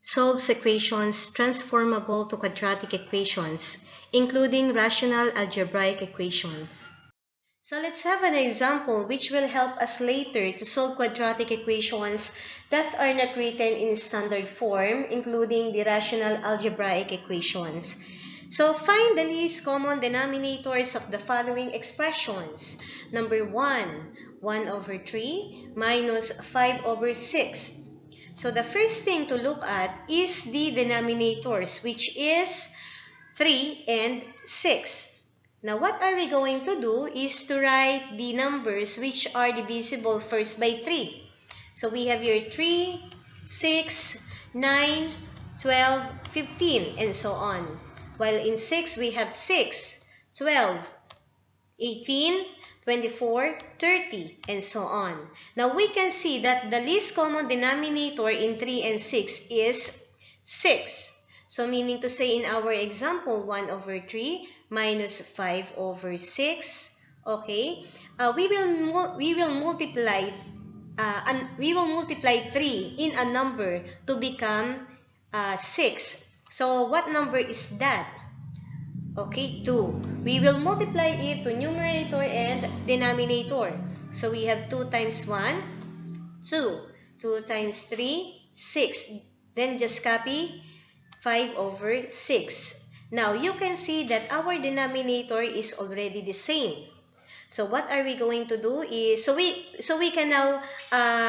solves equations transformable to quadratic equations, including rational algebraic equations. So let's have an example which will help us later to solve quadratic equations that are not written in standard form, including the rational algebraic equations. So find the least common denominators of the following expressions. Number 1, 1 over 3 minus 5 over 6. So the first thing to look at is the denominators, which is 3 and 6. Now what are we going to do is to write the numbers which are divisible first by 3. So we have here 3, 6, 9, 12, 15, and so on. While in 6, we have 6, 12, 18, 24, 30, and so on. Now we can see that the least common denominator in 3 and 6 is 6. So meaning to say in our example, 1 over 3 minus 5 over 6. Okay, we will multiply 3 in a number to become 6. So what number is that? Okay, 2. We will multiply it to numerator and denominator. So we have 2 times 1, 2. 2 times 3, 6. Then just copy 5 over 6. Now you can see that our denominator is already the same. So what are we going to do is, so we can now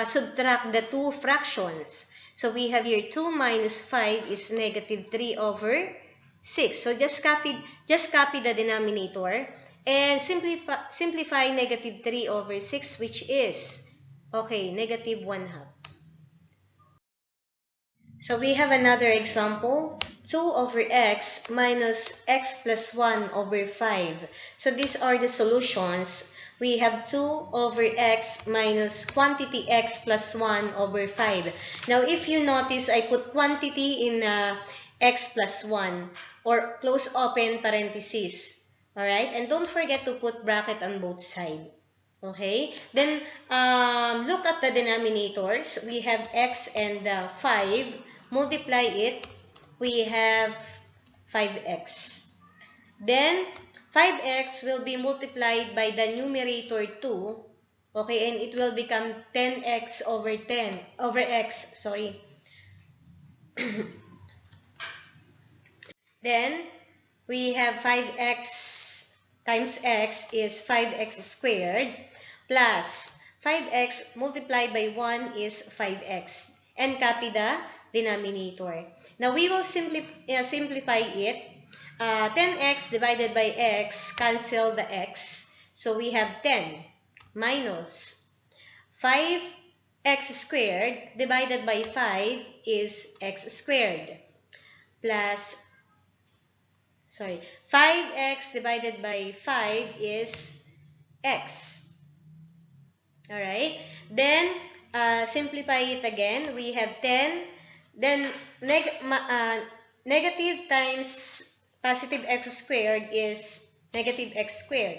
subtract the two fractions. So we have here 2 minus 5 is negative 3 over 6. So just copy the denominator and simplify negative 3 over 6, which is, okay, negative 1/2. So we have another example, 2 over x minus x plus 1 over 5. So these are the solutions. We have 2 over x minus quantity x plus 1 over 5. Now if you notice, I put quantity in x plus 1 or close open parenthesis. Alright, and don't forget to put bracket on both sides. Okay, then look at the denominators. We have x and 5. Multiply it, we have 5x. Then 5x will be multiplied by the numerator 2. Okay, and it will become 10x over x, sorry. Then we have 5x times x is 5x squared plus 5x multiplied by 1 is 5x. And copy the denominator. Now we will simplify it. 10x divided by x, cancel the x. So we have 10 minus 5x squared divided by 5 is x squared plus, 5x divided by 5 is x. Alright, then simplify it again. We have 10, then negative times positive x squared is negative x squared.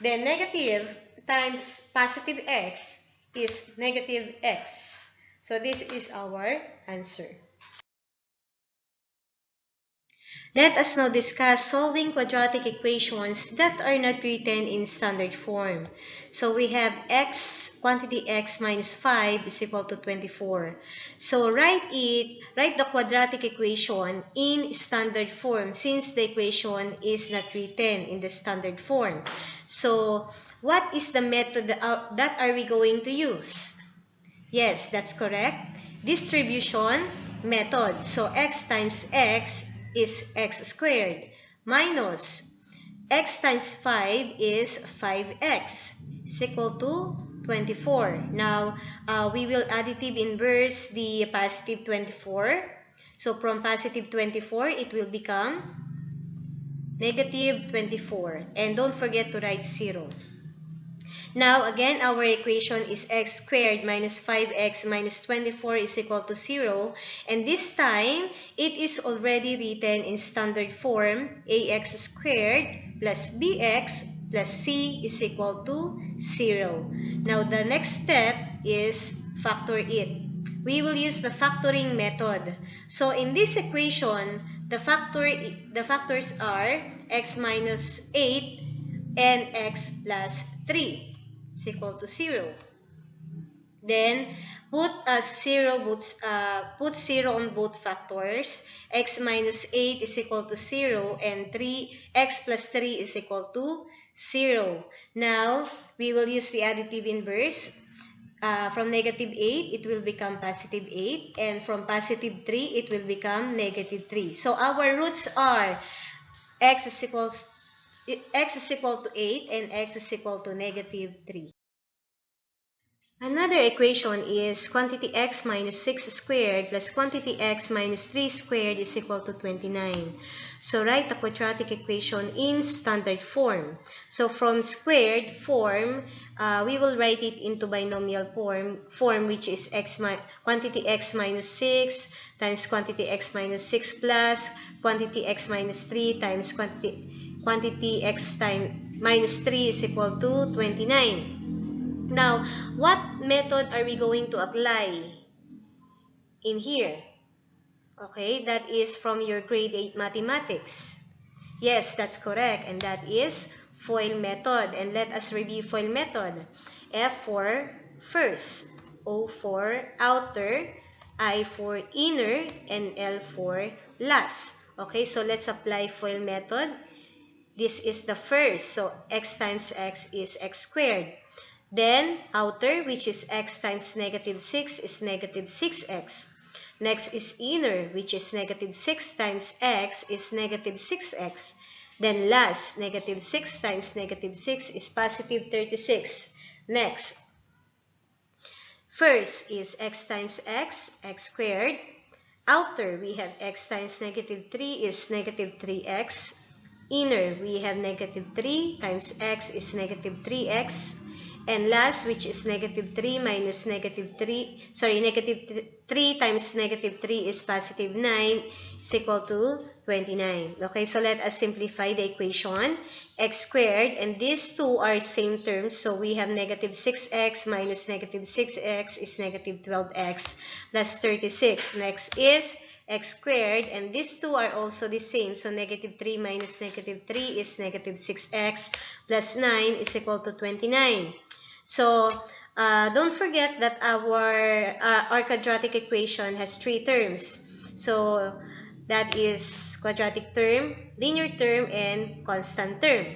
Then negative times positive x is negative x. So this is our answer. Let us now discuss solving quadratic equations that are not written in standard form. So we have x, quantity x minus 5 is equal to 24. So write the quadratic equation in standard form since the equation is not written in the standard form. So what is the method that are we going to use? Yes, that's correct. Distribution method. So x times x is x squared minus x times 5 is 5x is equal to 24. Now we will additive inverse the positive 24. So from positive 24 it will become negative 24, and don't forget to write 0. Now again, our equation is x squared minus 5x minus 24 is equal to 0. And this time, it is already written in standard form, ax squared plus bx plus c is equal to 0. Now the next step is factor it. we will use the factoring method. So in this equation, the factors are x minus 8 and x plus 3 is equal to 0. Then put put 0 on both factors. X minus 8 is equal to 0 and x plus 3 is equal to 0. Now we will use the additive inverse. From negative 8, it will become positive 8. And from positive 3, it will become negative 3. So our roots are x is equal to 8 and x is equal to negative 3. Another equation is quantity x minus 6 squared plus quantity x minus 3 squared is equal to 29. So write the quadratic equation in standard form. So from squared form, we will write it into binomial form which is quantity x minus 6 times quantity x minus 6 plus quantity x minus 3 times quantity x minus 3 is equal to 29. Now, what method are we going to apply in here? Okay, that is from your grade 8 mathematics. Yes, that's correct. And that is FOIL method. And let us review FOIL method. F for first, O for outer, I for inner, and L for last. Okay, so let's apply FOIL method. This is the first. So x times x is x squared. Then, outer, which is x times negative 6 is negative 6x. Next is inner, which is negative 6 times x is negative 6x. Then last, negative 6 times negative 6 is positive 36. Next, first is x times x, x squared. Outer, we have x times negative 3 is negative 3x. Inner, we have negative 3 times x is negative 3x. And last, which is negative 3 minus negative 3, negative 3 times negative 3 is positive 9 is equal to 29. Okay, so let us simplify the equation. X squared, and these two are same terms, so we have negative 6x minus negative 6x is negative 12x plus 36. Next is x squared, and these two are also the same, so negative 3 minus negative 3 is negative 6x plus 9 is equal to 29. So, don't forget that our quadratic equation has three terms. So, that is quadratic term, linear term, and constant term.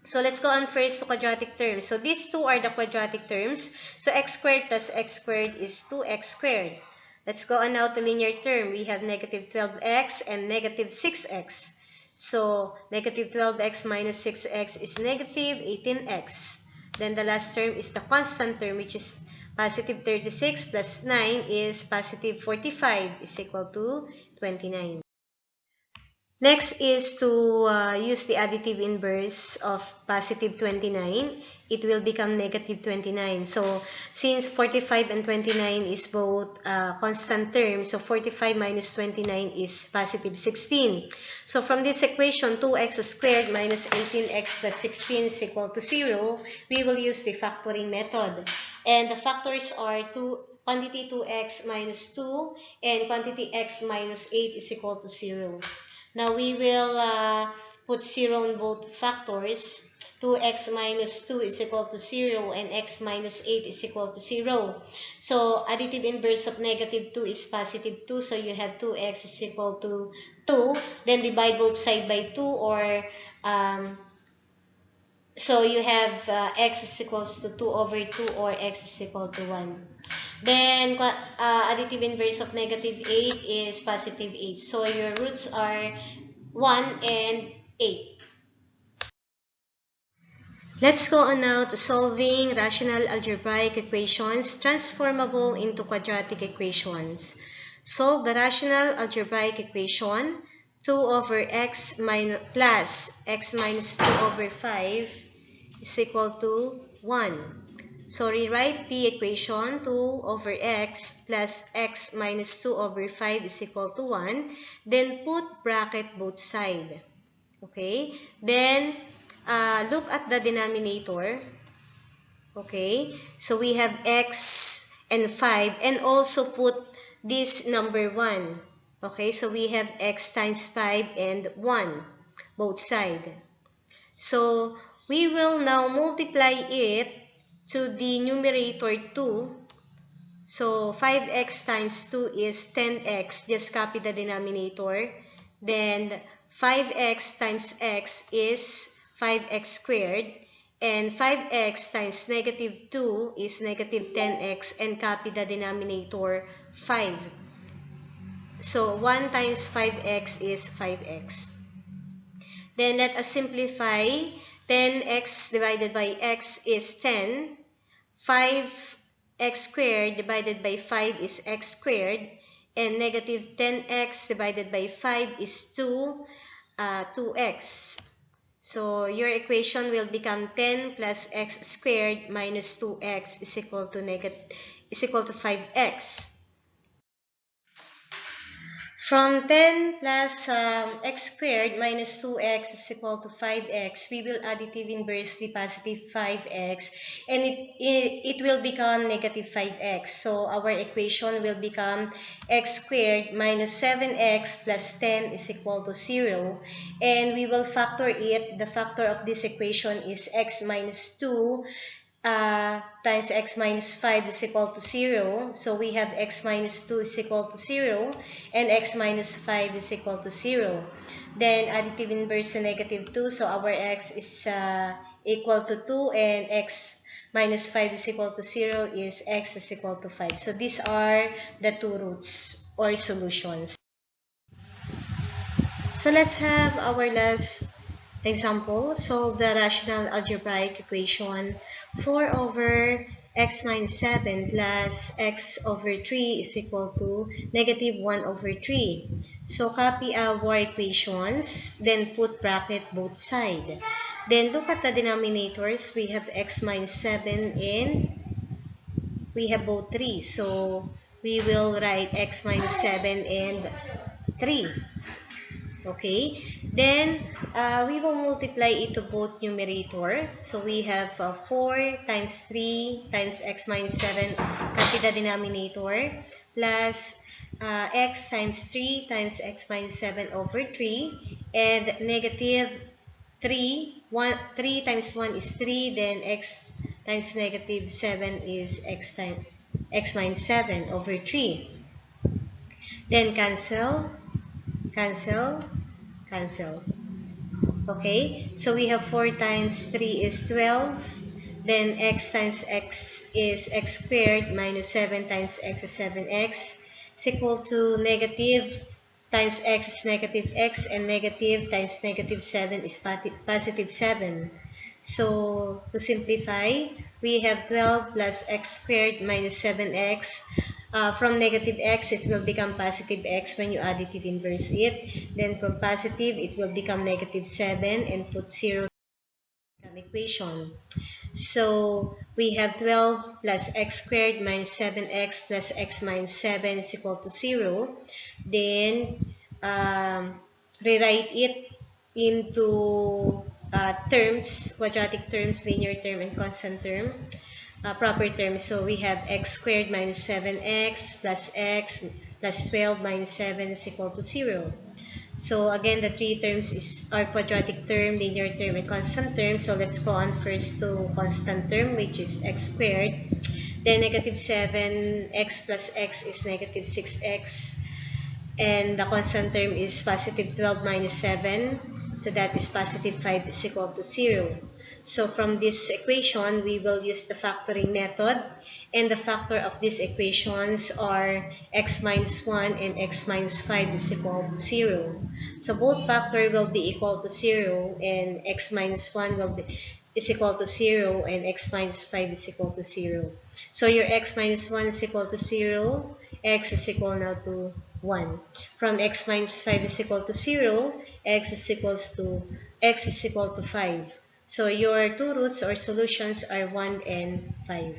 So, let's go on first to quadratic terms. So, these two are the quadratic terms. So, x squared plus x squared is 2x squared. Let's go on now to linear term. We have negative 12x and negative 6x. So, negative 12x minus 6x is negative 18x. Then the last term is the constant term, which is positive 36 plus 9 is positive 45 is equal to 29. Next is to use the additive inverse of positive 29. It will become negative 29. So, since 45 and 29 is both constant terms, so 45 minus 29 is positive 16. So, from this equation, 2x squared minus 18x plus 16 is equal to 0. We will use the factoring method. And the factors are quantity 2x minus 2 and quantity x minus 8 is equal to 0. Now, we will put 0 on both factors. 2x minus 2 is equal to 0 and x minus 8 is equal to 0. So, additive inverse of negative 2 is positive 2. So, you have 2x is equal to 2. Then, divide both sides by 2 or so you have x is equals to 2 over 2 or x is equal to 1. Then, additive inverse of negative 8 is positive 8. So, your roots are 1 and 8. Let's go on now to solving rational algebraic equations transformable into quadratic equations. Solve the rational algebraic equation 2 over x plus x minus 2 over 5 is equal to 1. So, rewrite the equation 2 over x plus x minus 2 over 5 is equal to 1. Then, put bracket both sides. Okay? Then, look at the denominator. Okay? So, we have x and 5, and also put this number 1. Okay, so we have x times 5 and 1, both sides. So we will now multiply it to the numerator 2. So 5x times 2 is 10x. Just copy the denominator. Then 5x times x is 5x squared. And 5x times negative 2 is negative 10x. And copy the denominator 5. So 1 times 5x is 5x. Then let us simplify. 10x divided by x is 10. 5x squared divided by 5 is x squared. And negative 10x divided by 5 is 2x. So your equation will become 10 plus x squared minus 2x is equal to 5x. From 10 plus x squared minus 2x is equal to 5x, we will additive inverse the positive 5x, and it will become negative 5x. So our equation will become x squared minus 7x plus 10 is equal to 0. And we will factor it. The factor of this equation is x minus 2 times x minus 5 is equal to 0. So we have x minus 2 is equal to 0 and x minus 5 is equal to 0. Then additive inverse to negative 2. So our x is equal to 2 and x minus 5 is equal to 0 is x is equal to 5. So these are the two roots or solutions. So let's have our last example. Solve the rational algebraic equation 4 over x minus 7 plus x over 3 is equal to negative 1 over 3. So copy our equations, then put bracket both sides. Then look at the denominators. We have x minus 7 and we have both 3. So we will write x minus 7 and 3. Okay, then we will multiply it to both numerator. So we have 4 times 3 times x minus 7, copy the denominator, plus x times 3 times x minus 7 over 3, and negative 3 times 1 is 3, then x times negative 7 is x minus 7 over 3. Then cancel. Okay, so we have 4 times 3 is 12. Then x times x is x squared minus 7 times x is 7x. Is equal to negative times x is negative x, and negative times negative 7 is positive 7. So to simplify, we have 12 plus x squared minus 7x. From negative x, it will become positive x when you additive inverse it. Then from positive, it will become negative 7 and put 0 in the equation. So we have 12 plus x squared minus 7x plus x minus 7 is equal to 0. Then rewrite it into terms, quadratic terms, linear term, and constant term. Proper terms. So we have x squared minus 7x plus x plus 12 minus 7 is equal to 0. So again, the three terms are quadratic term, linear term, and constant term. So let's go on first to constant term, which is x squared. Then negative 7x plus x is negative 6x. And the constant term is positive 12 minus 7. So that is positive 5 is equal to 0. So from this equation, we will use the factoring method. And the factor of these equations are x minus 1 and x minus 5 is equal to 0. So both factor will be equal to 0, and x minus 1 is equal to 0, and x minus 5 is equal to 0. So your x minus 1 is equal to 0, x is equal now to 1. From x minus 5 is equal to 0, x is equal to 5. So your two roots or solutions are 1 and 5.